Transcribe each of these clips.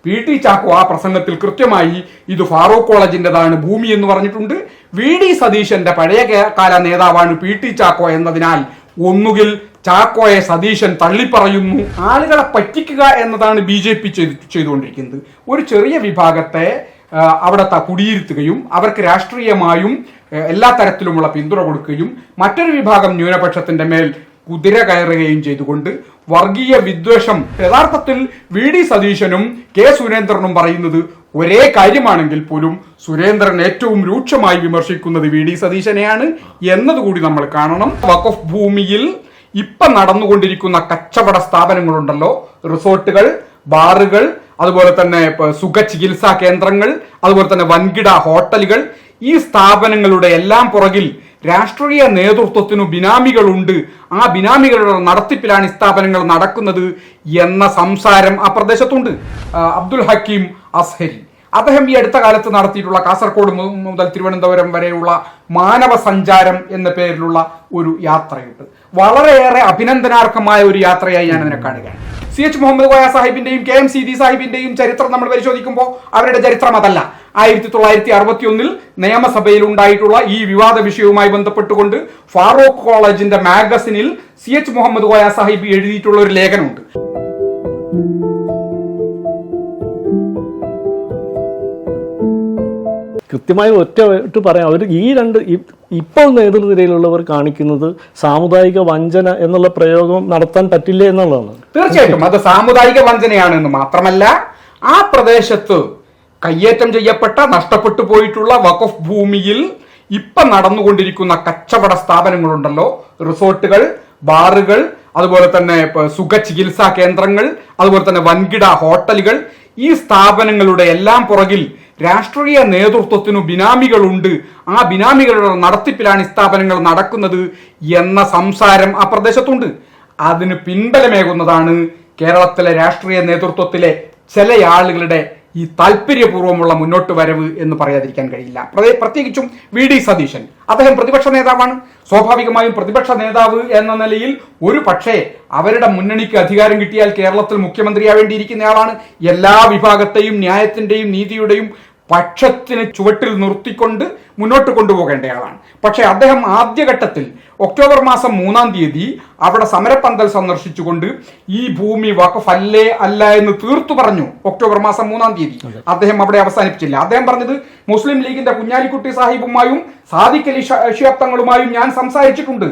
PT Chacko ആ പ്രസംഗത്തിൽ കൃത്യമായി ഇത് ഫാറൂഖ് കോളേജിൻ്റെതാണ് ഭൂമി എന്ന് പറഞ്ഞിട്ടുണ്ട്. VD സതീശന്റെ പഴയ കാല നേതാവാണ് PT ചാക്കോ എന്നതിനാൽ ഒന്നുകിൽ ചാക്കോയെ സതീശൻ തള്ളിപ്പറയുന്നു. ആളുകളെ പറ്റിക്കുക എന്നതാണ് BJP ചെയ്തുകൊണ്ടിരിക്കുന്നത്. ഒരു ചെറിയ വിഭാഗത്തെ അവിടെ കുടിയിരുത്തുകയും അവർക്ക് രാഷ്ട്രീയമായും എല്ലാ തരത്തിലുമുള്ള പിന്തുണ കൊടുക്കുകയും മറ്റൊരു വിഭാഗം ന്യൂനപക്ഷത്തിന്റെ മേൽ കുതിര കയറുകയും ചെയ്തുകൊണ്ട് വർഗീയ വിദ്വേഷം യഥാർത്ഥത്തിൽ VD സതീശനും K സുരേന്ദ്രനും പറയുന്നത് ഒരേ കാര്യമാണെങ്കിൽ പോലും സുരേന്ദ്രൻ ഏറ്റവും രൂക്ഷമായി വിമർശിക്കുന്നത് VD സതീശനെയാണ് എന്നതുകൂടി നമ്മൾ കാണണം. വഖഫ് ഭൂമിയിൽ ഇപ്പൊ നടന്നുകൊണ്ടിരിക്കുന്ന കച്ചവട സ്ഥാപനങ്ങളുണ്ടല്ലോ, റിസോർട്ടുകൾ, ബാറുകൾ, അതുപോലെ തന്നെ സുഖ ചികിത്സാ കേന്ദ്രങ്ങൾ, അതുപോലെ തന്നെ വൻകിട ഹോട്ടലുകൾ, ഈ സ്ഥാപനങ്ങളുടെ എല്ലാം പുറകിൽ രാഷ്ട്രീയ നേതൃത്വത്തിനു ബിനാമികളുണ്ട്. ആ ബിനാമികളുടെ നടത്തിപ്പിലാണ് ഈ സ്ഥാപനങ്ങൾ നടക്കുന്നത് എന്ന സംസാരം ആ പ്രദേശത്തുണ്ട്. അബ്ദുൽ ഹക്കീം അസ്ഹരി അദ്ദേഹം ഈ അടുത്ത കാലത്ത് നടത്തിയിട്ടുള്ള കാസർഗോഡ് മുതൽ തിരുവനന്തപുരം വരെയുള്ള മാനവ സഞ്ചാരം എന്ന പേരിലുള്ള ഒരു യാത്രയുണ്ട്. വളരെയേറെ അഭിനന്ദനാർഹമായ ഒരു യാത്രയായി ഞാൻ അതിനെ കാണുകയാണ്. CH മുഹമ്മദ് കോയ സാഹിബിന്റെയും KM സീതി സാഹിബിന്റെയും ചരിത്രം നമ്മൾ പരിശോധിക്കുമ്പോൾ അവരുടെ ചരിത്രം അതല്ല. 1961 നിയമസഭയിൽ ഉണ്ടായിട്ടുള്ള ഈ വിവാദ വിഷയവുമായി ബന്ധപ്പെട്ടുകൊണ്ട് ഫാറൂഖ് കോളേജിന്റെ മാഗസിനിൽ CH മുഹമ്മദ് കോയ സാഹിബ് എഴുതിയിട്ടുള്ള ഒരു ലേഖനമുണ്ട്. കൃത്യമായി ഒറ്റ പറയാം, അവർ ഈ രണ്ട് ഇപ്പോൾ നേതൃനിരയിലുള്ളവർ കാണിക്കുന്നത് സാമുദായിക വഞ്ചന എന്നുള്ള പ്രയോഗം നടത്താൻ പറ്റില്ല എന്നുള്ളതാണ്. തീർച്ചയായിട്ടും അത് സാമുദായിക വഞ്ചനയാണെന്ന് മാത്രമല്ല, ആ പ്രദേശത്ത് കയ്യേറ്റം ചെയ്യപ്പെട്ട നഷ്ടപ്പെട്ടു പോയിട്ടുള്ള വഖഫ് ഭൂമിയിൽ ഇപ്പൊ നടന്നുകൊണ്ടിരിക്കുന്ന കച്ചവട സ്ഥാപനങ്ങളുണ്ടല്ലോ, റിസോർട്ടുകൾ, ബാറുകൾ, അതുപോലെ തന്നെ സുഖ ചികിത്സാ കേന്ദ്രങ്ങൾ, അതുപോലെ തന്നെ വൻകിട ഹോട്ടലുകൾ, ഈ സ്ഥാപനങ്ങളുടെ എല്ലാം പുറകിൽ രാഷ്ട്രീയ നേതൃത്വത്തിനു ബിനാമികളുണ്ട്. ആ ബിനാമികളുടെ നടത്തിപ്പിലാണ് ഈ സ്ഥാപനങ്ങൾ നടക്കുന്നത് എന്ന സംസാരം ആ പ്രദേശത്തുണ്ട്. അതിന് പിൻബലമേകുന്നതാണ് കേരളത്തിലെ രാഷ്ട്രീയ നേതൃത്വത്തിലെ ചില ആളുകളുടെ ഈ താല്പര്യപൂർവ്വമുള്ള മുന്നോട്ട് വരവ് എന്ന് പറയാതിരിക്കാൻ കഴിയില്ല. പ്രത്യേകിച്ചും VD സതീശൻ അദ്ദേഹം പ്രതിപക്ഷ നേതാവാണ്. സ്വാഭാവികമായും പ്രതിപക്ഷ നേതാവ് എന്ന നിലയിൽ ഒരു പക്ഷേ അവരുടെ മുന്നണിക്ക് അധികാരം കിട്ടിയാൽ കേരളത്തിൽ മുഖ്യമന്ത്രിയാവേണ്ടിയിരിക്കുന്നയാളാണ്. എല്ലാ വിഭാഗത്തെയും ന്യായത്തിന്റെയും നീതിയുടെയും പക്ഷത്തിന് ചുവട്ടിൽ നിർത്തിക്കൊണ്ട് മുന്നോട്ട് കൊണ്ടുപോകേണ്ടയാളാണ്. പക്ഷേ അദ്ദേഹം ആദ്യഘട്ടത്തിൽ ഒക്ടോബർ മാസം 3-ാം തീയതി അവിടെ സമരപ്പന്തൽ സന്ദർശിച്ചുകൊണ്ട് ഈ ഭൂമി വഖഫ് അല്ല എന്ന് തീർത്തു പറഞ്ഞു. ഒക്ടോബർ മാസം 3-ാം തീയതി അദ്ദേഹം അവിടെ അവസാനിപ്പിച്ചില്ല. അദ്ദേഹം പറഞ്ഞത് മുസ്ലിം ലീഗിന്റെ കുഞ്ഞാലിക്കുട്ടി സാഹിബുമായും സാദിഖ് അലി ശിഹാബ് തങ്ങളുമായും ഞാൻ സംസാരിച്ചിട്ടുണ്ട്.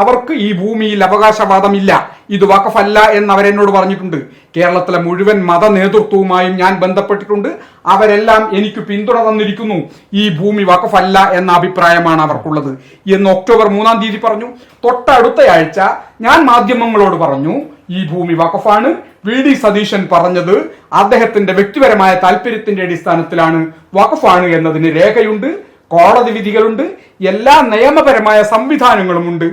അവർക്ക് ഈ ഭൂമിയിൽ അവകാശവാദമില്ല, ഇത് വഖഫ് അല്ല എന്ന് അവരെന്നോട് പറഞ്ഞിട്ടുണ്ട്. കേരളത്തിലെ മുഴുവൻ മത നേതൃത്വവുമായും ഞാൻ ബന്ധപ്പെട്ടിട്ടുണ്ട്. അവരെല്ലാം എനിക്ക് പിന്തുണ തന്നിരിക്കുന്നു. ഈ ഭൂമി വഖഫ് അല്ല എന്ന അഭിപ്രായമാണ് അവർക്കുള്ളത് എന്ന് ഒക്ടോബർ 3-ാം തീയതി പറഞ്ഞു. തൊട്ടടുത്തയാഴ്ച ഞാൻ മാധ്യമങ്ങളോട് പറഞ്ഞു ഈ ഭൂമി വഖഫാണ്. VD സതീശൻ പറഞ്ഞത് അദ്ദേഹത്തിന്റെ വ്യക്തിപരമായ താല്പര്യത്തിന്റെ അടിസ്ഥാനത്തിലാണ്, വഖഫാണ് എന്നതിന് രേഖയുണ്ട്, കോടതി വിധികളുണ്ട്, എല്ലാ നിയമപരമായ സംവിധാനങ്ങളുമുണ്ട്.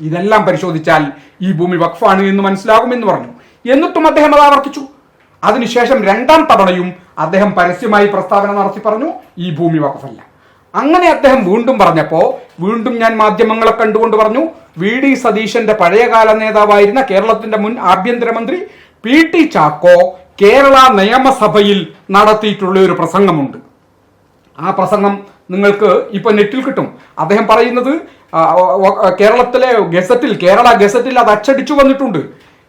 ഇതെല്ലാം പരിശോധിച്ചാൽ ഈ ഭൂമി വഖഫാണ് എന്ന് മനസ്സിലാകുമെന്ന് പറഞ്ഞു. എന്നിട്ടും അദ്ദേഹം അത് ആവർത്തിച്ചു. അതിനുശേഷം 2-ാം തവണയും അദ്ദേഹം പരസ്യമായി പ്രസ്താവന നടത്തി പറഞ്ഞു ഈ ഭൂമി വഖഫല്ല. അങ്ങനെ അദ്ദേഹം വീണ്ടും പറഞ്ഞപ്പോ വീണ്ടും ഞാൻ മാധ്യമങ്ങളെ കണ്ടുകൊണ്ട് പറഞ്ഞു VD സതീശന്റെ പഴയകാല നേതാവായിരുന്ന കേരളത്തിന്റെ മുൻ ആഭ്യന്തരമന്ത്രി PT ചാക്കോ കേരള നിയമസഭയിൽ നടത്തിയിട്ടുള്ള ഒരു പ്രസംഗമുണ്ട്. ആ പ്രസംഗം നിങ്ങൾക്ക് ഇപ്പൊ നെറ്റിൽ കിട്ടും. അദ്ദേഹം പറയുന്നത് കേരളത്തിലെ ഗസറ്റിൽ, കേരള ഗസറ്റിൽ അത് അച്ചടിച്ചു വന്നിട്ടുണ്ട്.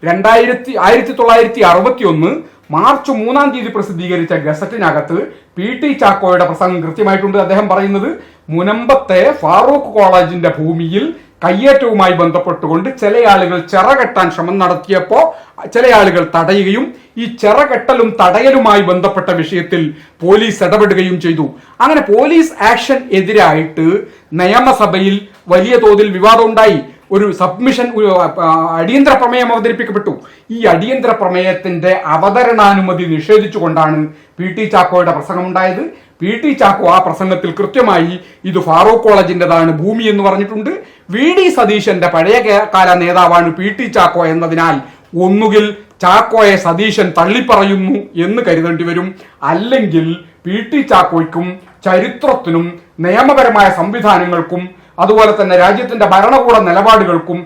1961 മാർച്ച് 3-ാം തീയതി പ്രസിദ്ധീകരിച്ച ഗസറ്റിനകത്ത് PT ചാക്കോയുടെ പ്രസംഗം കൃത്യമായിട്ടുണ്ട്. അദ്ദേഹം പറയുന്നത് മുനമ്പത്തെ ഫാറൂഖ് കോളേജിന്റെ ഭൂമിയിൽ കയ്യേറ്റവുമായി ബന്ധപ്പെട്ടുകൊണ്ട് ചില ആളുകൾ ചിറകെട്ടാൻ ശ്രമം നടത്തിയപ്പോൾ ചില ആളുകൾ തടയുകയും ഈ ചിറകെട്ടലും തടയലുമായി ബന്ധപ്പെട്ട വിഷയത്തിൽ പോലീസ് ഇടപെടുകയും ചെയ്തു. അങ്ങനെ പോലീസ് ആക്ഷൻ എതിരായിട്ട് നിയമസഭയിൽ വലിയ തോതിൽ വിവാദം ഉണ്ടായി. ഒരു സബ്മിഷൻ, അടിയന്തര പ്രമേയം അവതരിപ്പിക്കപ്പെട്ടു. ഈ അടിയന്തര പ്രമേയത്തിന്റെ അവതരണാനുമതി നിഷേധിച്ചുകൊണ്ടാണ് PT ചാക്കോയുടെ പ്രസംഗം ഉണ്ടായത്. PT ചാക്കോ ആ പ്രസംഗത്തിൽ കൃത്യമായി ഇത് ഫാറൂഖ് കോളേജിന്റെതാണ് ഭൂമി എന്ന് പറഞ്ഞിട്ടുണ്ട്. VD സതീശന്റെ പഴയ കാല നേതാവാണ് PT ചാക്കോ എന്നതിനാൽ ഒന്നുകിൽ ചാക്കോയെ സതീശൻ തള്ളിപ്പറയുന്നു എന്ന് കരുതേണ്ടി വരും, അല്ലെങ്കിൽ PT ചാക്കോയ്ക്കും ചരിത്രത്തിനും നിയമപരമായ സംവിധാനങ്ങൾക്കും അതുപോലെ തന്നെ രാജ്യത്തിന്റെ ഭരണകൂട നിലപാടുകൾക്കും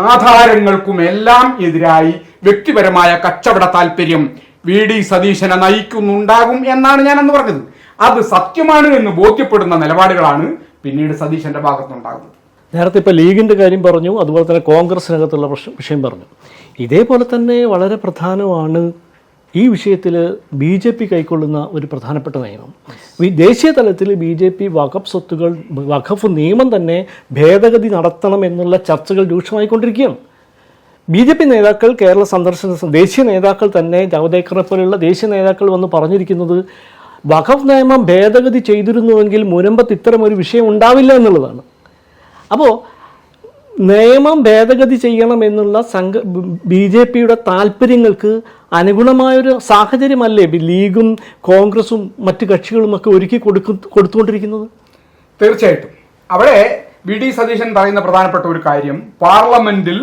ആധാരങ്ങൾക്കും എല്ലാം എതിരായി വ്യക്തിപരമായ കച്ചവട താല്പര്യം VD സതീശനെ നയിക്കുന്നുണ്ടാകും എന്നാണ് ഞാൻ അന്ന് പറഞ്ഞത്. അത് സത്യമാണ് എന്ന് ബോധ്യപ്പെടുന്ന നിലപാടുകളാണ് പിന്നീട് സതീശന്റെ ഭാഗത്തുനിന്നുണ്ടാകുന്നത്. നേരത്തെ ഇപ്പോൾ ലീഗിൻ്റെ കാര്യം പറഞ്ഞു, അതുപോലെ തന്നെ കോൺഗ്രസിനകത്തുള്ള വിഷയം പറഞ്ഞു. ഇതേപോലെ തന്നെ വളരെ പ്രധാനമാണ് ഈ വിഷയത്തിൽ BJP കൈക്കൊള്ളുന്ന ഒരു പ്രധാനപ്പെട്ട നിയമം. ദേശീയ തലത്തിൽ BJP വഖഫ് സ്വത്തുകൾ, വഖഫ് നിയമം തന്നെ ഭേദഗതി നടത്തണം എന്നുള്ള ചർച്ചകൾ രൂക്ഷമായിക്കൊണ്ടിരിക്കുകയാണ്. BJP നേതാക്കൾ കേരള സന്ദർശന ദേശീയ നേതാക്കൾ തന്നെ ജവദേക്കറെ പോലെയുള്ള ദേശീയ നേതാക്കൾ വന്ന് പറഞ്ഞിരിക്കുന്നത് വഖഫ് നിയമം ഭേദഗതി ചെയ്തിരുന്നുവെങ്കിൽ മുനമ്പത്ത് ഇത്തരം ഒരു വിഷയം ഉണ്ടാവില്ല എന്നുള്ളതാണ്. അപ്പോൾ നിയമം ഭേദഗതി ചെയ്യണമെന്നുള്ള BJPയുടെ താല്പര്യങ്ങൾക്ക് അനുഗുണമായൊരു സാഹചര്യമല്ലേ ലീഗും കോൺഗ്രസും മറ്റ് കക്ഷികളുമൊക്കെ ഒരുക്കി കൊടുത്തുകൊണ്ടിരിക്കുന്നത്? തീർച്ചയായിട്ടും അവിടെ VD സതീശൻ പറയുന്ന പ്രധാനപ്പെട്ട ഒരു കാര്യം, പാർലമെന്റിൽ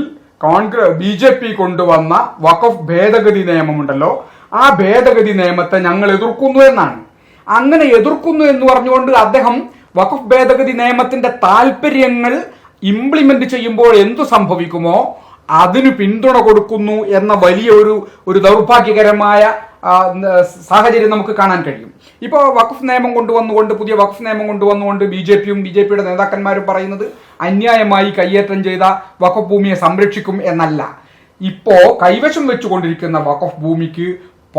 BJP കൊണ്ടുവന്ന വഖഫ് ഭേദഗതി നിയമമുണ്ടല്ലോ, ആ ഭേദഗതി നിയമത്തെ ഞങ്ങൾ എതിർക്കുന്നു എന്നാണ്. അങ്ങനെ എതിർക്കുന്നു എന്ന് പറഞ്ഞുകൊണ്ട് അദ്ദേഹം വഖഫ് ഭേദഗതി നിയമത്തിന്റെ താല്പര്യങ്ങൾ ഇംപ്ലിമെന്റ് ചെയ്യുമ്പോൾ എന്തു സംഭവിക്കുമോ അതിന് പിന്തുണ കൊടുക്കുന്നു എന്ന വലിയ ഒരു ദൗർഭാഗ്യകരമായ സാഹചര്യം നമുക്ക് കാണാൻ കഴിയും. ഇപ്പോൾ വഖഫ് നിയമം കൊണ്ടുവന്നുകൊണ്ട്, പുതിയ വഖഫ് നിയമം കൊണ്ടുവന്നുകൊണ്ട് BJPയും BJPയുടെ നേതാക്കന്മാരും പറയുന്നത് അന്യായമായി കയ്യേറ്റം ചെയ്ത വഖഫ് ഭൂമിയെ സംരക്ഷിക്കും എന്നല്ല. ഇപ്പോ കൈവശം വെച്ചുകൊണ്ടിരിക്കുന്ന വഖഫ് ഭൂമിക്ക്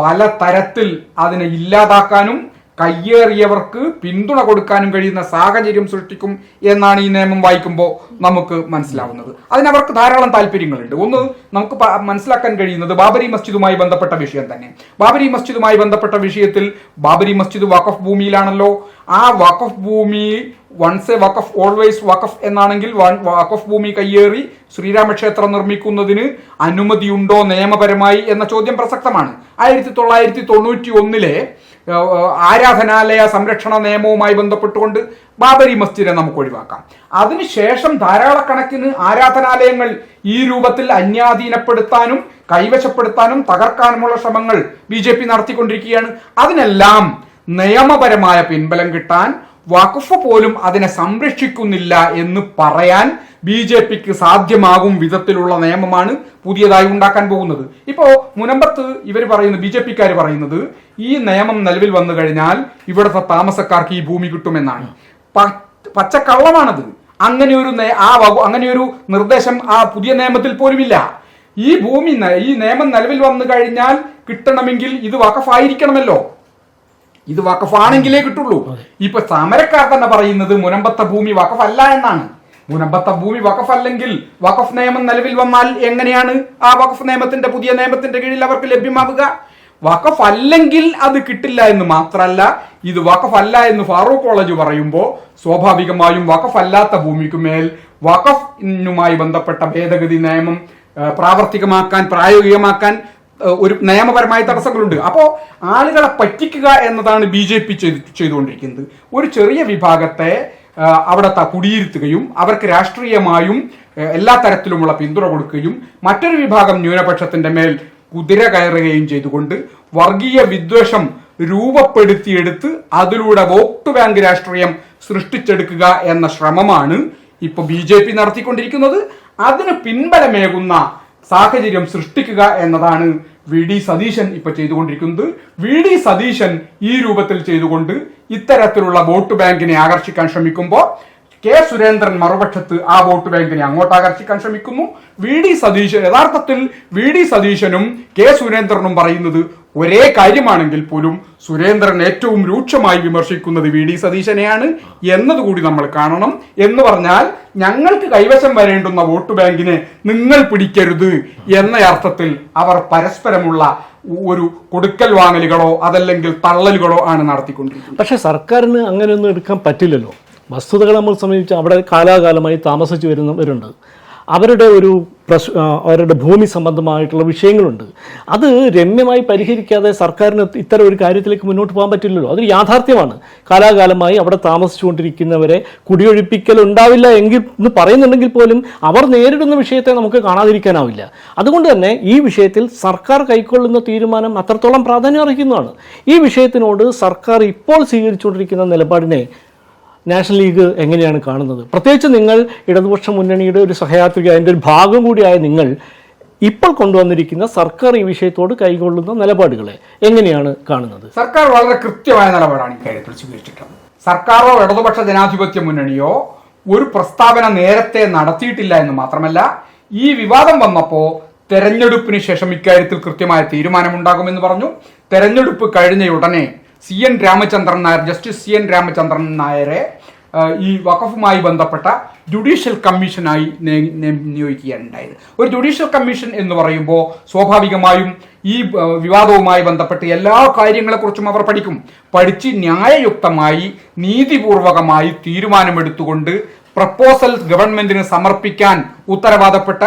പല തരത്തിൽ അതിനെ ഇല്ലാതാക്കാനും കയ്യേറിയവർക്ക് പിന്തുണ കൊടുക്കാനും കഴിയുന്ന സാഹചര്യം സൃഷ്ടിക്കും എന്നാണ് ഈ നിയമം വായിക്കുമ്പോൾ നമുക്ക് മനസ്സിലാവുന്നത്. അതിനവർക്ക് ധാരാളം താല്പര്യങ്ങളുണ്ട്. ഒന്ന്, നമുക്ക് മനസ്സിലാക്കാൻ കഴിയുന്നത് ബാബരി മസ്ജിദുമായി ബന്ധപ്പെട്ട വിഷയം തന്നെ. ബാബരി മസ്ജിദുമായി ബന്ധപ്പെട്ട വിഷയത്തിൽ ബാബരി മസ്ജിദ് വഖഫ് ഭൂമിയിലാണല്ലോ. ആ വഖഫ് ഭൂമി വൺസ് എ വഖഫ് ഓൾവേസ് വഖഫ് എന്നാണെങ്കിൽ വഖഫ് ഭൂമി കയ്യേറി ശ്രീരാമക്ഷേത്രം നിർമ്മിക്കുന്നതിന് അനുമതിയുണ്ടോ നിയമപരമായി എന്ന ചോദ്യം പ്രസക്തമാണ്. 1991 ആരാധനാലയ സംരക്ഷണ നിയമവുമായി ബന്ധപ്പെട്ടുകൊണ്ട് ബാബരി മസ്ജിദിനെ നമുക്ക് ഒഴിവാക്കാം. അതിനുശേഷം ധാരാളക്കണക്കിന് ആരാധനാലയങ്ങൾ ഈ രൂപത്തിൽ അന്യാധീനപ്പെടുത്താനും കൈവശപ്പെടുത്താനും തകർക്കാനുമുള്ള ശ്രമങ്ങൾ BJP നടത്തിക്കൊണ്ടിരിക്കുകയാണ്. അതിനെല്ലാം നിയമപരമായ പിൻബലം കിട്ടാൻ വഖഫ് പോലും അതിനെ സംരക്ഷിക്കുന്നില്ല എന്ന് പറയാൻ BJPക്ക് സാധ്യമാകും വിധത്തിലുള്ള നിയമമാണ് പുതിയതായി ഉണ്ടാക്കാൻ പോകുന്നത്. ഇപ്പോ മുനമ്പത്ത് ഇവർ പറയുന്നത്, BJPക്കാർ പറയുന്നത്, ഈ നിയമം നിലവിൽ വന്നു കഴിഞ്ഞാൽ ഇവിടുത്തെ താമസക്കാർക്ക് ഈ ഭൂമി കിട്ടുമെന്നാണ്. പച്ചക്കള്ളമാണത്. അങ്ങനെയൊരു നിർദ്ദേശം ആ പുതിയ നിയമത്തിൽ പോലുമില്ല. ഈ നിയമം നിലവിൽ വന്നു കഴിഞ്ഞാൽ കിട്ടണമെങ്കിൽ ഇത് വഖഫായിരിക്കണമല്ലോ. ഇത് വഖഫാണെങ്കിലേ കിട്ടുള്ളൂ. ഇപ്പൊ സമരക്കാർ തന്നെ പറയുന്നത് മുനമ്പത്തെ ഭൂമി വഖഫല്ല എന്നാണ്. മുനമ്പത്തെ ഭൂമി വഖഫല്ലെങ്കിൽ വഖഫ് നിയമം നിലവിൽ വന്നാൽ എങ്ങനെയാണ് ആ വഖഫ് നിയമത്തിന്റെ പുതിയ നിയമത്തിന്റെ കീഴിൽ അവർക്ക് ലഭ്യമാവുക? വഖഫ് അല്ലെങ്കിൽ അത് കിട്ടില്ല എന്ന് മാത്രമല്ല, ഇത് വഖഫ് അല്ല എന്ന് ഫാറൂഖ് കോളേജ് പറയുമ്പോൾ സ്വാഭാവികമായും വഖഫ് അല്ലാത്ത ഭൂമിക്കുമേൽ വഖഫിനുമായി ബന്ധപ്പെട്ട ഭേദഗതി നിയമം പ്രായോഗികമാക്കാൻ ഒരു നിയമപരമായ തടസ്സങ്ങളുണ്ട്. അപ്പോൾ ആളുകളെ പറ്റിക്കുക എന്നതാണ് BJP ചെയ്തുകൊണ്ടിരിക്കുന്നത്. ഒരു ചെറിയ വിഭാഗത്തെ അവിടെ കുടിയിരുത്തുകയും അവർക്ക് രാഷ്ട്രീയമായും എല്ലാ തരത്തിലുമുള്ള പിന്തുണ കൊടുക്കുകയും മറ്റൊരു വിഭാഗം ന്യൂനപക്ഷത്തിന്റെ മേൽ കുതിര കയറുകയും ചെയ്തുകൊണ്ട് വർഗീയ വിദ്വേഷം രൂപപ്പെടുത്തിയെടുത്ത് അതിലൂടെ വോട്ട് ബാങ്ക് രാഷ്ട്രീയം സൃഷ്ടിച്ചെടുക്കുക എന്ന ശ്രമമാണ് ഇപ്പൊ BJP നടത്തിക്കൊണ്ടിരിക്കുന്നത്. അതിന് പിൻബലമേകുന്ന സാഹചര്യം സൃഷ്ടിക്കുക എന്നതാണ് VD സതീശൻ ഇപ്പൊ ചെയ്തുകൊണ്ടിരിക്കുന്നത്. VD സതീശൻ ഈ രൂപത്തിൽ ചെയ്തുകൊണ്ട് ഇത്തരത്തിലുള്ള വോട്ട് ബാങ്കിനെ ആകർഷിക്കാൻ ശ്രമിക്കുമ്പോൾ കെ സുരേന്ദ്രൻ മറുപക്ഷത്ത് ആ വോട്ട് ബാങ്കിനെ അങ്ങോട്ട് ആകർഷിക്കാൻ ശ്രമിക്കുന്നു. യഥാർത്ഥത്തിൽ VD സതീശനും കെ സുരേന്ദ്രനും പറയുന്നത് ഒരേ കാര്യമാണെങ്കിൽ പോലും സുരേന്ദ്രൻ ഏറ്റവും രൂക്ഷമായി വിമർശിക്കുന്നത് VD സതീശനെയാണ് എന്നതുകൂടി നമ്മൾ കാണണം. എന്ന് പറഞ്ഞാൽ ഞങ്ങൾക്ക് കൈവശം വരേണ്ടുന്ന വോട്ട് ബാങ്കിനെ നിങ്ങൾ പിടിക്കരുത് എന്ന അർത്ഥത്തിൽ അവർ പരസ്പരമുള്ള ഒരു കൊടുക്കൽ വാങ്ങലുകളോ അതല്ലെങ്കിൽ തള്ളലുകളോ ആണ് നടത്തിക്കൊണ്ടിരിക്കുന്നത്. പക്ഷെ സർക്കാരിന് അങ്ങനെയൊന്നും എടുക്കാൻ പറ്റില്ലല്ലോ. വസ്തുതകൾ നമ്മൾ സമീപിച്ച് അവിടെ കാലാകാലമായി താമസിച്ചു വരുന്നവരുണ്ട്. അവരുടെ ഭൂമി സംബന്ധമായിട്ടുള്ള വിഷയങ്ങളുണ്ട്. അത് രമ്യമായി പരിഹരിക്കാതെ സർക്കാരിന് ഇത്തരം ഒരു കാര്യത്തിലേക്ക് മുന്നോട്ട് പോകാൻ പറ്റില്ലല്ലോ. അതൊരു യാഥാർത്ഥ്യമാണ്. കാലാകാലമായി അവിടെ താമസിച്ചുകൊണ്ടിരിക്കുന്നവരെ കുടിയൊഴിപ്പിക്കൽ ഉണ്ടാവില്ല എന്ന് പറയുന്നുണ്ടെങ്കിൽ പോലും അവർ നേരിടുന്ന വിഷയത്തെ നമുക്ക് കാണാതിരിക്കാനാവില്ല. അതുകൊണ്ട് തന്നെ ഈ വിഷയത്തിൽ സർക്കാർ കൈക്കൊള്ളുന്ന തീരുമാനം അത്രത്തോളം പ്രാധാന്യം അർഹിക്കുന്നതാണ്. ഈ വിഷയത്തിനോട് സർക്കാർ ഇപ്പോൾ സ്വീകരിച്ചുകൊണ്ടിരിക്കുന്ന നിലപാടിനെ നാഷണൽ ലീഗ് എങ്ങനെയാണ് കാണുന്നത്? പ്രത്യേകിച്ച് നിങ്ങൾ ഇടതുപക്ഷ മുന്നണിയുടെ ഒരു സഹയാത്രിക, അതിൻ്റെ ഒരു ഭാഗം കൂടിയായ നിങ്ങൾ ഇപ്പോൾ കൊണ്ടുവന്നിരിക്കുന്ന സർക്കാർ ഈ വിഷയത്തോട് കൈകൊള്ളുന്ന നിലപാടുകളെ എങ്ങനെയാണ് കാണുന്നത്? സർക്കാർ വളരെ കൃത്യമായ നിലപാടാണ് ഇക്കാര്യത്തിൽ സ്വീകരിച്ചിട്ടുള്ളത്. സർക്കാരോ ഇടതുപക്ഷ ജനാധിപത്യ മുന്നണിയോ ഒരു പ്രസ്താവന നേരത്തെ നടത്തിയിട്ടില്ല എന്ന് മാത്രമല്ല, ഈ വിവാദം വന്നപ്പോ തെരഞ്ഞെടുപ്പിന് ശേഷം ഇക്കാര്യത്തിൽ കൃത്യമായ തീരുമാനമുണ്ടാകുമെന്ന് പറഞ്ഞു. തെരഞ്ഞെടുപ്പ് കഴിഞ്ഞ ഉടനെ ജസ്റ്റിസ് സി എൻ രാമചന്ദ്രൻ നായരെ ഈ വഖഫുമായി ബന്ധപ്പെട്ട ജുഡീഷ്യൽ കമ്മീഷനായി നിയോഗിക്കുകയാണ് ഉണ്ടായത്. ഒരു ജുഡീഷ്യൽ കമ്മീഷൻ എന്ന് പറയുമ്പോൾ സ്വാഭാവികമായും ഈ വിവാദവുമായി ബന്ധപ്പെട്ട് എല്ലാ കാര്യങ്ങളെക്കുറിച്ചും അവർ പഠിച്ച് ന്യായയുക്തമായി നീതിപൂർവകമായി തീരുമാനമെടുത്തുകൊണ്ട് പ്രപ്പോസൽ ഗവൺമെന്റിന് സമർപ്പിക്കാൻ ഉത്തരവാദപ്പെട്ട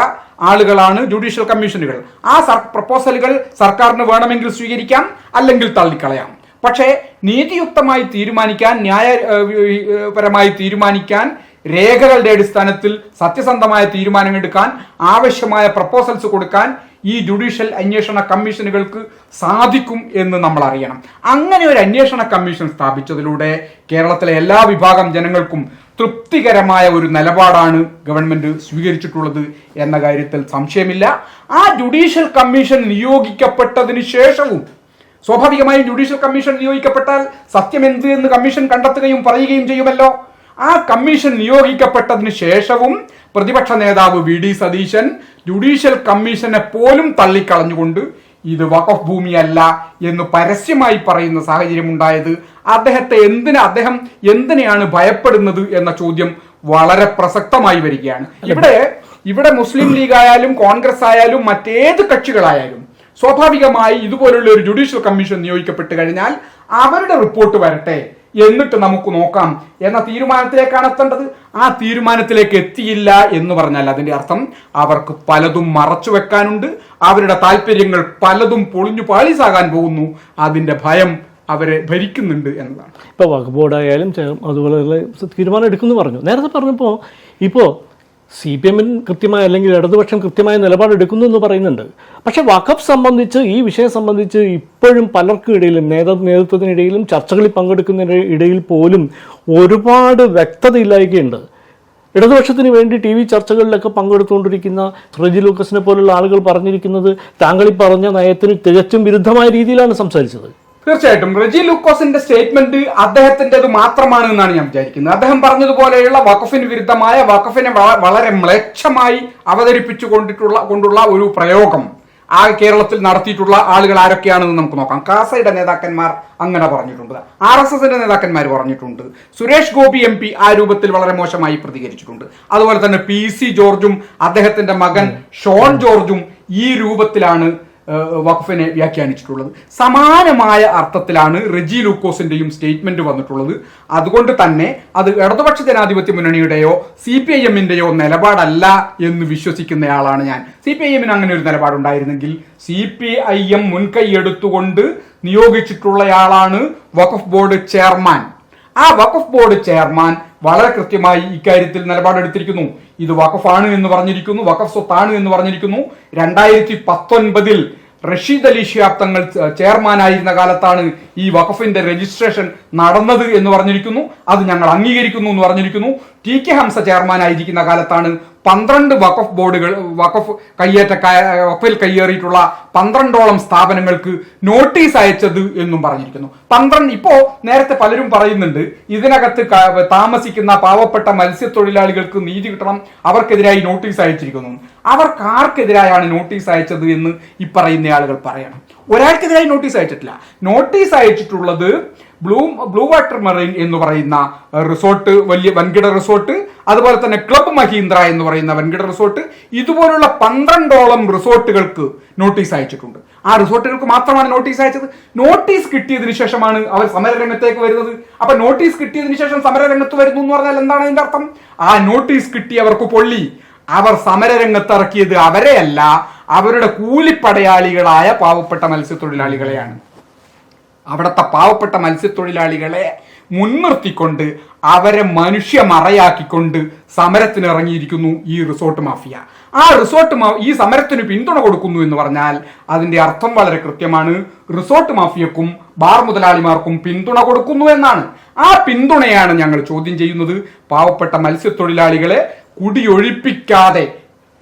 ആളുകളാണ് ജുഡീഷ്യൽ കമ്മീഷനുകൾ. ആ പ്രപ്പോസലുകൾ സർക്കാരിന് വേണമെങ്കിൽ സ്വീകരിക്കാം, അല്ലെങ്കിൽ തള്ളിക്കളയാം. പക്ഷേ നീതിയുക്തമായി തീരുമാനിക്കാൻ, ന്യായപരമായി തീരുമാനിക്കാൻ, രേഖകളുടെ അടിസ്ഥാനത്തിൽ സത്യസന്ധമായ തീരുമാനമെടുക്കാൻ, ആവശ്യമായ പ്രപ്പോസൽസ് കൊടുക്കാൻ ഈ ജുഡീഷ്യൽ അന്വേഷണ കമ്മീഷനുകൾക്ക് സാധിക്കും എന്ന് നമ്മൾ അറിയണം. അങ്ങനെ ഒരു അന്വേഷണ കമ്മീഷൻ സ്ഥാപിച്ചതിലൂടെ കേരളത്തിലെ എല്ലാ വിഭാഗം ജനങ്ങൾക്കും തൃപ്തികരമായ ഒരു നിലപാടാണ് ഗവൺമെന്റ് സ്വീകരിച്ചിട്ടുള്ളത് എന്ന കാര്യത്തിൽ സംശയമില്ല. ആ ജുഡീഷ്യൽ കമ്മീഷൻ നിയോഗിക്കപ്പെട്ടതിന് ശേഷവും സ്വാഭാവികമായും ജുഡീഷ്യൽ കമ്മീഷൻ നിയോഗിക്കപ്പെട്ടാൽ സത്യം എന്ത് എന്ന് കമ്മീഷൻ കണ്ടെത്തുകയും പറയുകയും ചെയ്യുമല്ലോ. ആ കമ്മീഷൻ നിയോഗിക്കപ്പെട്ടതിന് ശേഷവും പ്രതിപക്ഷ നേതാവ് വി ഡി സതീശൻ ജുഡീഷ്യൽ കമ്മീഷനെ പോലും തള്ളിക്കളഞ്ഞുകൊണ്ട് ഇത് വഖഫ് ഭൂമിയല്ല എന്ന് പരസ്യമായി പറയുന്ന സാഹചര്യം ഉണ്ടായത് അദ്ദേഹം എന്തിനെയാണ് ഭയപ്പെടുന്നത് എന്ന ചോദ്യം വളരെ പ്രസക്തമായി വരികയാണ്. ഇവിടെ മുസ്ലിം ലീഗ് ആയാലും കോൺഗ്രസ് ആയാലും മറ്റേത് കക്ഷികളായാലും സ്വാഭാവികമായി ഇതുപോലുള്ള ഒരു ജുഡീഷ്യൽ കമ്മീഷൻ നിയോഗിക്കപ്പെട്ട് കഴിഞ്ഞാൽ അവരുടെ റിപ്പോർട്ട് വരട്ടെ, എന്നിട്ട് നമുക്ക് നോക്കാം എന്ന തീരുമാനത്തിലേക്കാണ് എത്തേണ്ടത്. ആ തീരുമാനത്തിലേക്ക് എത്തിയില്ല എന്ന് പറഞ്ഞാൽ അതിന്റെ അർത്ഥം അവർക്ക് പലതും മറച്ചു വെക്കാനുണ്ട്, അവരുടെ താല്പര്യങ്ങൾ പലതും പൊളിഞ്ഞു പാളീസാകാൻ പോകുന്നു, അതിന്റെ ഭയം അവരെ ഭരിക്കുന്നുണ്ട് എന്നതാണ്. ഇപ്പോൾ വഖഫ് ബോർഡായാലും അതുപോലെ തീരുമാനം എടുക്കുമെന്ന് പറഞ്ഞു. നേരത്തെ പറഞ്ഞപ്പോൾ ഇപ്പോൾ CPM കൃത്യമായ അല്ലെങ്കിൽ ഇടതുപക്ഷം കൃത്യമായ നിലപാടെടുക്കുന്നു എന്ന് പറയുന്നുണ്ട്. പക്ഷെ വഖഫ് സംബന്ധിച്ച്, ഈ വിഷയം സംബന്ധിച്ച് ഇപ്പോഴും പലർക്കും ഇടയിലും നേതൃത്വത്തിനിടയിലും ചർച്ചകളിൽ പങ്കെടുക്കുന്നതിന് ഇടയിൽ പോലും ഒരുപാട് വ്യക്തതയില്ലായ്കയുണ്ട്. ഇടതുപക്ഷത്തിന് വേണ്ടി TV ചർച്ചകളിലൊക്കെ പങ്കെടുത്തുകൊണ്ടിരിക്കുന്ന റെജി ലൂക്കസിനെ പോലുള്ള ആളുകൾ പറഞ്ഞിരിക്കുന്നത് താങ്കൾ ഈ പറഞ്ഞ നയത്തിന് തികച്ചും വിരുദ്ധമായ രീതിയിലാണ് സംസാരിച്ചത്. തീർച്ചയായിട്ടും റെജി ലൂക്കോസിന്റെ സ്റ്റേറ്റ്മെന്റ് അദ്ദേഹത്തിൻ്റെത് മാത്രമാണ് എന്നാണ് ഞാൻ വിചാരിക്കുന്നത്. അദ്ദേഹം പറഞ്ഞതുപോലെയുള്ള വഖഫിന് വിരുദ്ധമായ, വഖഫിനെ വളരെ മ്ലേച്ഛമായി കൊണ്ടുള്ള ഒരു പ്രയോഗം ആ കേരളത്തിൽ നടത്തിയിട്ടുള്ള ആളുകൾ ആരൊക്കെയാണെന്ന് നമുക്ക് നോക്കാം. കാസയുടെ നേതാക്കന്മാർ അങ്ങനെ പറഞ്ഞിട്ടുണ്ട്, RSSന്റെ നേതാക്കന്മാർ പറഞ്ഞിട്ടുണ്ട്, സുരേഷ് ഗോപി MP ആ രൂപത്തിൽ വളരെ മോശമായി പ്രതികരിച്ചിട്ടുണ്ട്. അതുപോലെ തന്നെ PC ജോർജും അദ്ദേഹത്തിന്റെ മകൻ ഷോൺ ജോർജും ഈ രൂപത്തിലാണ് വഖഫിനെ വ്യാഖ്യാനിച്ചിട്ടുള്ളത്. സമാനമായ അർത്ഥത്തിലാണ് റെജി ലൂക്കോസിന്റെയും സ്റ്റേറ്റ്മെന്റ് വന്നിട്ടുള്ളത്. അതുകൊണ്ട് തന്നെ അത് ഇടതുപക്ഷ ജനാധിപത്യ മുന്നണിയുടെയോ CPIMന്റെയോ നിലപാടല്ല എന്ന് വിശ്വസിക്കുന്നയാളാണ് ഞാൻ. CPIMന് അങ്ങനെ ഒരു നിലപാടുണ്ടായിരുന്നെങ്കിൽ CPIM മുൻകൈ എടുത്തുകൊണ്ട് നിയോഗിച്ചിട്ടുള്ളയാളാണ് വഖഫ് ബോർഡ് ചെയർമാൻ. ആ വഖഫ് ബോർഡ് ചെയർമാൻ വളരെ കൃത്യമായി ഇക്കാര്യത്തിൽ നിലപാടെടുത്തിരിക്കുന്നു. ഇത് വഖഫാണ് എന്ന് പറഞ്ഞിരിക്കുന്നു, വഖഫ് സ്വത്താണ് എന്ന് പറഞ്ഞിരിക്കുന്നു. 2019 റഷീദ് അലി ശിഹാബ് തങ്ങൾ ചെയർമാനായിരുന്ന കാലത്താണ് ഈ വഖഫിന്റെ രജിസ്ട്രേഷൻ നടന്നത് എന്ന് പറഞ്ഞിരിക്കുന്നു. അത് ഞങ്ങൾ അംഗീകരിക്കുന്നു എന്ന് പറഞ്ഞിരിക്കുന്നു. TK ഹംസ ചെയർമാനായിരിക്കുന്ന കാലത്താണ് 12 വഖഫ് ബോർഡുകൾ വഖഫിൽ കയ്യേറിയിട്ടുള്ള 12ഓളം സ്ഥാപനങ്ങൾക്ക് നോട്ടീസ് അയച്ചത് എന്നും പറഞ്ഞിരിക്കുന്നു. 12 ഇപ്പോ നേരത്തെ പലരും പറയുന്നുണ്ട് ഇതിനകത്ത് താമസിക്കുന്ന പാവപ്പെട്ട മത്സ്യത്തൊഴിലാളികൾക്ക് നീതി കിട്ടണം, അവർക്കെതിരായി നോട്ടീസ് അയച്ചിരിക്കുന്നു. അവർക്ക് ആർക്കെതിരായാണ് നോട്ടീസ് അയച്ചത് എന്ന് ഈ പറയുന്ന ആളുകൾ പറയണം. ഒരാൾക്കെതിരായി നോട്ടീസ് അയച്ചിട്ടില്ല. നോട്ടീസ് അയച്ചിട്ടുള്ളത് ബ്ലൂ വാട്ടർ മറൈൻ എന്ന് പറയുന്ന റിസോർട്ട്, വലിയ വൻകിട റിസോർട്ട്, അതുപോലെ തന്നെ ക്ലബ് മഹീന്ദ്ര എന്ന് പറയുന്ന വൻകിട റിസോർട്ട്, ഇതുപോലുള്ള 12ഓളം റിസോർട്ടുകൾക്ക് നോട്ടീസ് അയച്ചിട്ടുണ്ട്. ആ റിസോർട്ടുകൾക്ക് മാത്രമാണ് നോട്ടീസ് അയച്ചത്. നോട്ടീസ് കിട്ടിയതിനു ശേഷമാണ് അവർ സമരരംഗത്തേക്ക് വരുന്നത്. അപ്പൊ നോട്ടീസ് കിട്ടിയതിനു ശേഷം സമരരംഗത്ത് വരുന്നു എന്ന് പറഞ്ഞാൽ എന്താണ് അതിന്റെ അർത്ഥം? ആ നോട്ടീസ് കിട്ടിയവർക്ക് പൊള്ളി. അവർ സമരരംഗത്തിറക്കിയത് അവരെയല്ല, അവരുടെ കൂലിപ്പടയാളികളായ പാവപ്പെട്ട മത്സ്യത്തൊഴിലാളികളെയാണ്. അവിടുത്തെ പാവപ്പെട്ട മത്സ്യത്തൊഴിലാളികളെ മുൻനിർത്തിക്കൊണ്ട് അവരെ മനുഷ്യമറയാക്കിക്കൊണ്ട് സമരത്തിന് ഇറങ്ങിയിരിക്കുന്നു ഈ റിസോർട്ട് മാഫിയ. ആ ഈ സമരത്തിന് പിന്തുണ കൊടുക്കുന്നു എന്ന് പറഞ്ഞാൽ അതിന്റെ അർത്ഥം വളരെ കൃത്യമാണ്. റിസോർട്ട് മാഫിയക്കും ബാർ മുതലാളിമാർക്കും പിന്തുണ കൊടുക്കുന്നു എന്നാണ്. ആ പിന്തുണയാണ് ഞങ്ങൾ ചോദ്യം ചെയ്യുന്നത്. പാവപ്പെട്ട മത്സ്യത്തൊഴിലാളികളെ കുടിയൊഴിപ്പിക്കാതെ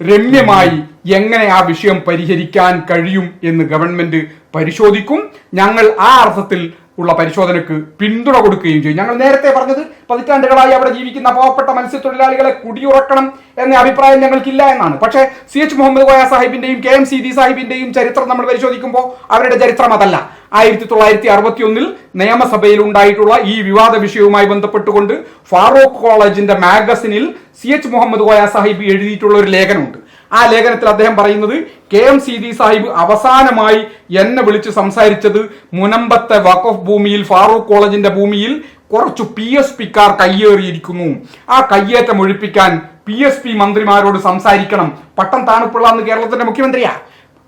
രമ്യമായി എങ്ങനെ ആ വിഷയം പരിഹരിക്കാൻ കഴിയും എന്ന് ഗവൺമെന്റ് പരിശോധിക്കും. ഞങ്ങൾ ആ അർത്ഥത്തിൽ ഉള്ള പരിശോധനയ്ക്ക് പിന്തുണ കൊടുക്കുകയും ചെയ്യും. ഞങ്ങൾ നേരത്തെ പറഞ്ഞത് പതിറ്റാണ്ടുകളായി അവിടെ ജീവിക്കുന്ന പാവപ്പെട്ട മത്സ്യത്തൊഴിലാളികളെ കുടിയുറക്കണം എന്ന അഭിപ്രായം ഞങ്ങൾക്കില്ല എന്നാണ്. പക്ഷേ CH മുഹമ്മദ് കോയ സാഹിബിന്റെയും KM സീതി സാഹിബിന്റെയും ചരിത്രം നമ്മൾ പരിശോധിക്കുമ്പോൾ അവരുടെ ചരിത്രം അതല്ല. 1961 നിയമസഭയിൽ ഉണ്ടായിട്ടുള്ള ഈ വിവാദ വിഷയവുമായി ബന്ധപ്പെട്ടുകൊണ്ട് ഫാറൂഖ് കോളേജിന്റെ മാഗസിനിൽ CH മുഹമ്മദ് കോയ സാഹിബ് എഴുതിയിട്ടുള്ള ഒരു ലേഖനമുണ്ട്. ആ ലേഖനത്തിൽ അദ്ദേഹം പറയുന്നത് KM സീതി സാഹിബ് അവസാനമായി എന്നെ വിളിച്ച് സംസാരിച്ചത് മുനമ്പത്തെ വഖഫ് ഭൂമിയിൽ ഫാറൂഖ് കോളേജിന്റെ ഭൂമിയിൽ കുറച്ചു PSPക്കാർ കയ്യേറിയിരിക്കുന്നു, ആ കയ്യേറ്റം ഒഴിപ്പിക്കാൻ PSP മന്ത്രിമാരോട് സംസാരിക്കണം. പട്ടം താണുപിള്ള അന്ന് കേരളത്തിന്റെ മുഖ്യമന്ത്രിയാ,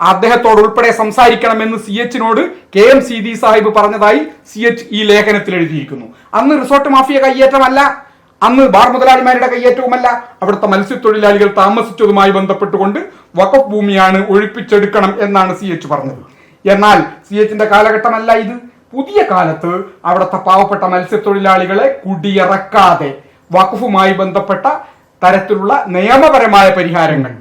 അദ്ദേഹത്തോട് ഉൾപ്പെടെ സംസാരിക്കണമെന്ന് CHനോട് KM സീതി സാഹിബ് പറഞ്ഞതായി CH ഈ ലേഖനത്തിൽ എഴുതിയിരിക്കുന്നു. അന്ന് റിസോർട്ട് മാഫിയ കയ്യേറ്റമല്ല, അന്ന് ബാർ മുതലാളിമാരുടെ കയ്യേറ്റവുമല്ല, അവിടുത്തെ മത്സ്യത്തൊഴിലാളികൾ താമസിച്ചതുമായി ബന്ധപ്പെട്ടുകൊണ്ട് വഖഫ് ഭൂമിയാണ് ഒഴിപ്പിച്ചെടുക്കണം എന്നാണ് CH പറഞ്ഞത്. എന്നാൽ CHന്റെ കാലഘട്ടമല്ല ഇത്. പുതിയ കാലത്ത് അവിടുത്തെ പാവപ്പെട്ട മത്സ്യത്തൊഴിലാളികളെ കുടിയിറക്കാതെ വഖഫുമായി ബന്ധപ്പെട്ട തരത്തിലുള്ള നിയമപരമായ പരിഹാരങ്ങൾ,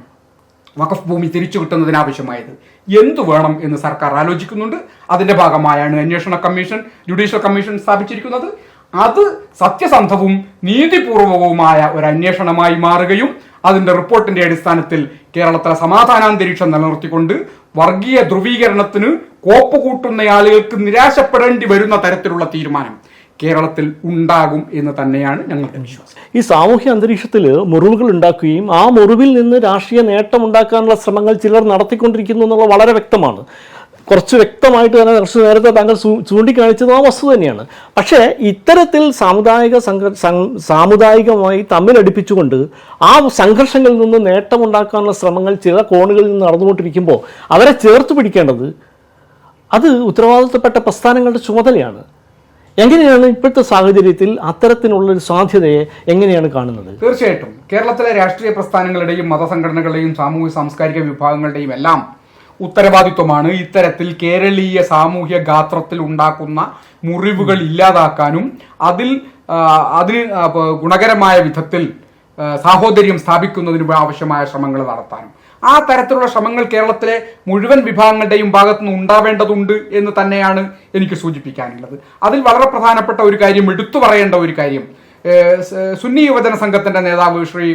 വഖഫ് ഭൂമി തിരിച്ചു കിട്ടുന്നതിനാവശ്യമായത് എന്തു വേണം എന്ന് സർക്കാർ ആലോചിക്കുന്നുണ്ട്. അതിന്റെ ഭാഗമായാണ് അന്വേഷണ കമ്മീഷൻ, ജുഡീഷ്യൽ കമ്മീഷൻ സ്ഥാപിച്ചിരിക്കുന്നത്. അത് സത്യസന്ധവും നീതിപൂർവകവുമായ ഒരു അന്വേഷണമായി മാറുകയും അതിന്റെ റിപ്പോർട്ടിന്റെ അടിസ്ഥാനത്തിൽ കേരളത്തിലെ സമാധാനാന്തരീക്ഷം നിലനിർത്തിക്കൊണ്ട് വർഗീയ ധ്രുവീകരണത്തിന് കോപ്പ് കൂട്ടുന്ന ആളുകൾക്ക് നിരാശപ്പെടേണ്ടി വരുന്ന തരത്തിലുള്ള തീരുമാനം കേരളത്തിൽ ഉണ്ടാകും എന്ന് തന്നെയാണ് ഞങ്ങളുടെ വിശ്വാസം. ഈ സാമൂഹ്യ അന്തരീക്ഷത്തിൽ മുറിവുകൾ ഉണ്ടാക്കുകയും ആ മുറിവിൽ നിന്ന് രാഷ്ട്രീയ നേട്ടം ഉണ്ടാക്കാനുള്ള ശ്രമങ്ങൾ ചിലർ നടത്തിക്കൊണ്ടിരിക്കുന്നു എന്നുള്ളത് വളരെ വ്യക്തമാണ്. കുറച്ച് വ്യക്തമായിട്ട് തന്നെ കുറച്ച് നേരത്തെ താങ്കൾ ചൂണ്ടിക്കാണിച്ചത് ആ വസ്തു തന്നെയാണ്. പക്ഷേ ഇത്തരത്തിൽ സാമുദായികമായി തമ്മിലടിപ്പിച്ചുകൊണ്ട് ആ സംഘർഷങ്ങളിൽ നിന്ന് നേട്ടമുണ്ടാക്കാനുള്ള ശ്രമങ്ങൾ ചില കോണുകളിൽ നിന്ന് നടന്നുകൊണ്ടിരിക്കുമ്പോൾ അവരെ ചേർത്ത് പിടിക്കേണ്ടത് അത് ഉത്തരവാദിത്തപ്പെട്ട പ്രസ്ഥാനങ്ങളുടെ ചുമതലയാണ്. എങ്ങനെയാണ് ഇപ്പോഴത്തെ സാഹചര്യത്തിൽ അത്തരത്തിനുള്ളൊരു സാധ്യതയെ എങ്ങനെയാണ് കാണുന്നത്? തീർച്ചയായിട്ടും കേരളത്തിലെ രാഷ്ട്രീയ പ്രസ്ഥാനങ്ങളുടെയും മതസംഘടനകളുടെയും സാമൂഹ്യ സാംസ്കാരിക വിഭാഗങ്ങളുടെയും എല്ലാം ഉത്തരവാദിത്വമാണ് ഇത്തരത്തിൽ കേരളീയ സാമൂഹ്യ ഗാത്രത്തിൽ ഉണ്ടാക്കുന്ന മുറിവുകൾ ഇല്ലാതാക്കാനും അതിന് ഗുണകരമായ വിധത്തിൽ സാഹോദര്യം സ്ഥാപിക്കുന്നതിന് ആവശ്യമായ ശ്രമങ്ങൾ നടത്താനും. ആ തരത്തിലുള്ള ശ്രമങ്ങൾ കേരളത്തിലെ മുഴുവൻ വിഭാഗങ്ങളുടെയും ഭാഗത്തുനിന്ന് ഉണ്ടാവേണ്ടതുണ്ട് എന്ന് തന്നെയാണ് എനിക്ക് സൂചിപ്പിക്കാനുള്ളത്. അതിൽ വളരെ പ്രധാനപ്പെട്ട ഒരു കാര്യം, എടുത്തു പറയേണ്ട ഒരു കാര്യം, സുന്നി യുവജന സംഘത്തിന്റെ നേതാവ് ശ്രീ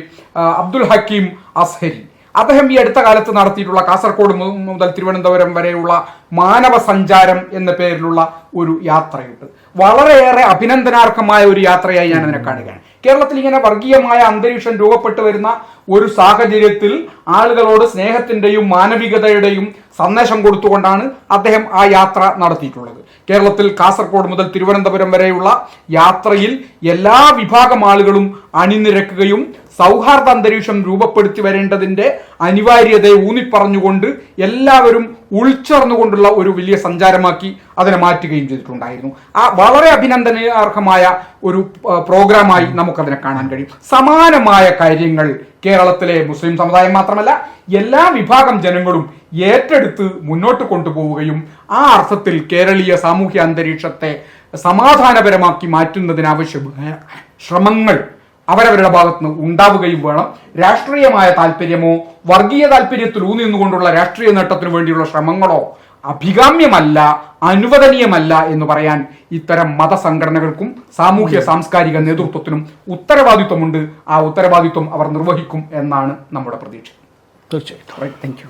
അബ്ദുൽ ഹക്കീം അസ്ഹരി, അദ്ദേഹം ഈ അടുത്ത കാലത്ത് നടത്തിയിട്ടുള്ള കാസർഗോഡ് മുതൽ തിരുവനന്തപുരം വരെയുള്ള മാനവ സഞ്ചാരം എന്ന പേരിലുള്ള ഒരു യാത്രയുണ്ട്. വളരെയേറെ അഭിനന്ദനാർഹമായ ഒരു യാത്രയായി ഞാൻ അതിനെ കാണുകയാണ്. കേരളത്തിൽ ഇങ്ങനെ വർഗീയമായ അന്തരീക്ഷം രൂപപ്പെട്ടു വരുന്ന ഒരു സാഹചര്യത്തിൽ ആളുകളോട് സ്നേഹത്തിന്റെയും മാനവികതയുടെയും സന്ദേശം കൊടുത്തുകൊണ്ടാണ് അദ്ദേഹം ആ യാത്ര നടത്തിയിട്ടുള്ളത്. കേരളത്തിൽ കാസർഗോഡ് മുതൽ തിരുവനന്തപുരം വരെയുള്ള യാത്രയിൽ എല്ലാ വിഭാഗം ആളുകളും അണിനിരക്കുകയും സൗഹാർദ്ദ അന്തരീക്ഷം രൂപപ്പെടുത്തി വരേണ്ടതിന്റെ അനിവാര്യതയെ ഊന്നിപ്പറഞ്ഞുകൊണ്ട് എല്ലാവരും ഉൾച്ചേർന്നുകൊണ്ടുള്ള ഒരു വലിയ സഞ്ചാരമാക്കി അതിനെ മാറ്റുകയും ചെയ്തിട്ടുണ്ടായിരുന്നു. ആ വളരെ അഭിനന്ദനാർഹമായ ഒരു പ്രോഗ്രാമായി നമുക്കതിനെ കാണാൻ കഴിയും. സമാനമായ കാര്യങ്ങൾ കേരളത്തിലെ മുസ്ലിം സമുദായം മാത്രമല്ല എല്ലാ വിഭാഗം ജനങ്ങളും ഏറ്റെടുത്ത് മുന്നോട്ട് കൊണ്ടുപോവുകയും ആ അർത്ഥത്തിൽ കേരളീയ സാമൂഹ്യ അന്തരീക്ഷത്തെ സമാധാനപരമാക്കി മാറ്റുന്നതിനാവശ്യമായ ശ്രമങ്ങൾ അവരവരുടെ ഭാഗത്തുനിന്ന് ഉണ്ടാവുകയും വേണം. രാഷ്ട്രീയമായ താല്പര്യമോ വർഗീയ താല്പര്യത്തിൽ ഊന്നിന്നുകൊണ്ടുള്ള രാഷ്ട്രീയ നേട്ടത്തിനു വേണ്ടിയുള്ള ശ്രമങ്ങളോ അഭികാമ്യമല്ല, അനുവദനീയമല്ല എന്ന് പറയാൻ ഇത്തരം മതസംഘടനകൾക്കും സാമൂഹ്യ സാംസ്കാരിക നേതൃത്വത്തിനും ഉത്തരവാദിത്വമുണ്ട്. ആ ഉത്തരവാദിത്വം അവർ നിർവഹിക്കും എന്നാണ് നമ്മുടെ പ്രതീക്ഷ. തീർച്ചയായിട്ടും. Thank you.